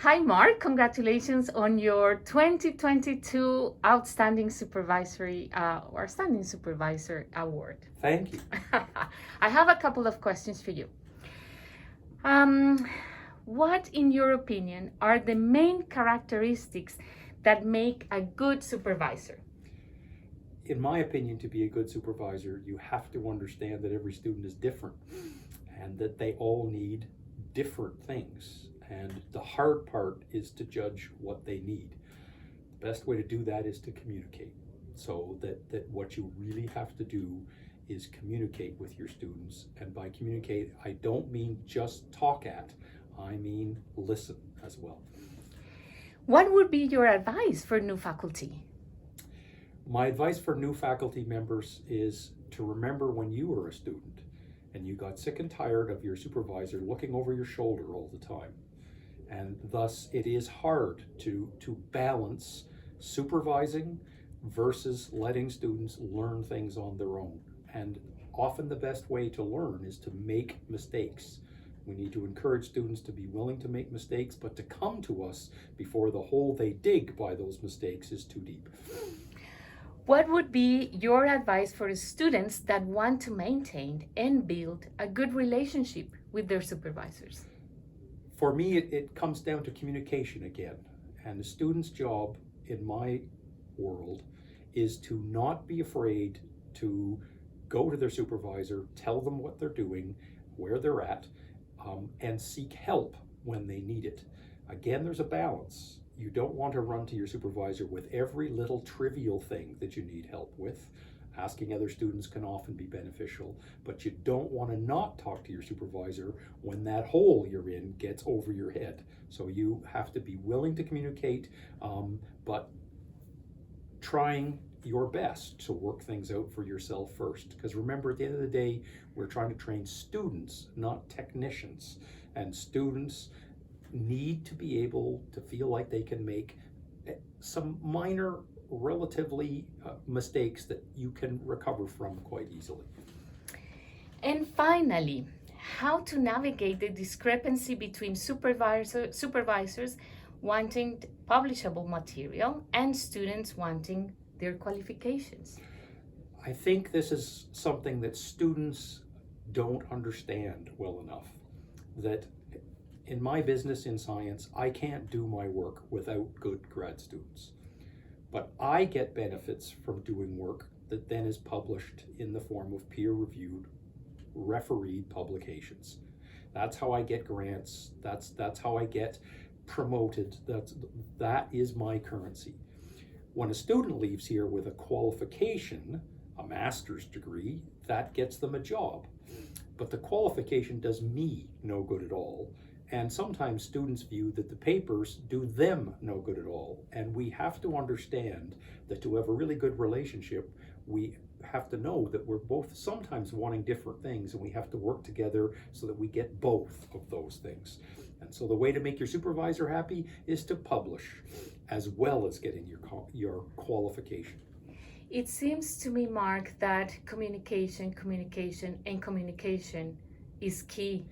Hi, Mark. Congratulations on your 2022 Outstanding Supervisor Award. Thank you. I have a couple of questions for you. What, in your opinion, are the main characteristics that make a good supervisor? In my opinion, to be a good supervisor, you have to understand that every student is different and that they all need different things. And the hard part is to judge what they need. The best way to do that is to communicate. So that what you really have to do is communicate with your students. And by communicate, I don't mean just talk at, I mean listen as well. What would be your advice for new faculty? My advice for new faculty members is to remember when you were a student and you got sick and tired of your supervisor looking over your shoulder all the time. And thus it is hard to balance supervising versus letting students learn things on their own. And often the best way to learn is to make mistakes. We need to encourage students to be willing to make mistakes, but to come to us before the hole they dig by those mistakes is too deep. What would be your advice for students that want to maintain and build a good relationship with their supervisors? For me, it comes down to communication again. And the student's job in my world is to not be afraid to go to their supervisor, tell them what they're doing, where they're at, and seek help when they need it. Again, there's a balance. You don't want to run to your supervisor with every little trivial thing that you need help with. Asking other students can often be beneficial, but you don't want to not talk to your supervisor when that hole you're in gets over your head. So you have to be willing to communicate, but trying your best to work things out for yourself first. Because remember, at the end of the day, we're trying to train students, not technicians. And students need to be able to feel like they can make some minor, relatively mistakes that you can recover from quite easily. And finally, how to navigate the discrepancy between supervisors wanting publishable material and students wanting their qualifications? I think this is something that students don't understand well enough. That in my business in science, I can't do my work without good grad students. But I get benefits from doing work that then is published in the form of peer-reviewed, refereed publications. That's how I get grants. That's how I get promoted. That is my currency. When a student leaves here with a qualification, a master's degree, that gets them a job. But the qualification does me no good at all. And sometimes students view that the papers do them no good at all. And we have to understand that to have a really good relationship, we have to know that we're both sometimes wanting different things, and we have to work together so that we get both of those things. And so the way to make your supervisor happy is to publish as well as getting your qualification. It seems to me, Mark, that communication is key.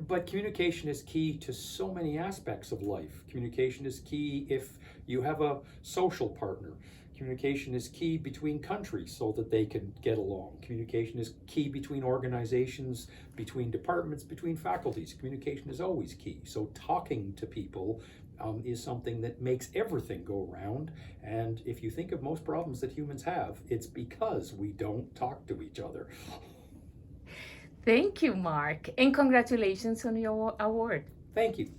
But communication is key to so many aspects of life. Communication is key if you have a social partner. Communication is key between countries so that they can get along. Communication is key between organizations, between departments, between faculties. Communication is always key. So talking to people is something that makes everything go round. And if you think of most problems that humans have, it's because we don't talk to each other. Thank you, Mark, and congratulations on your award. Thank you.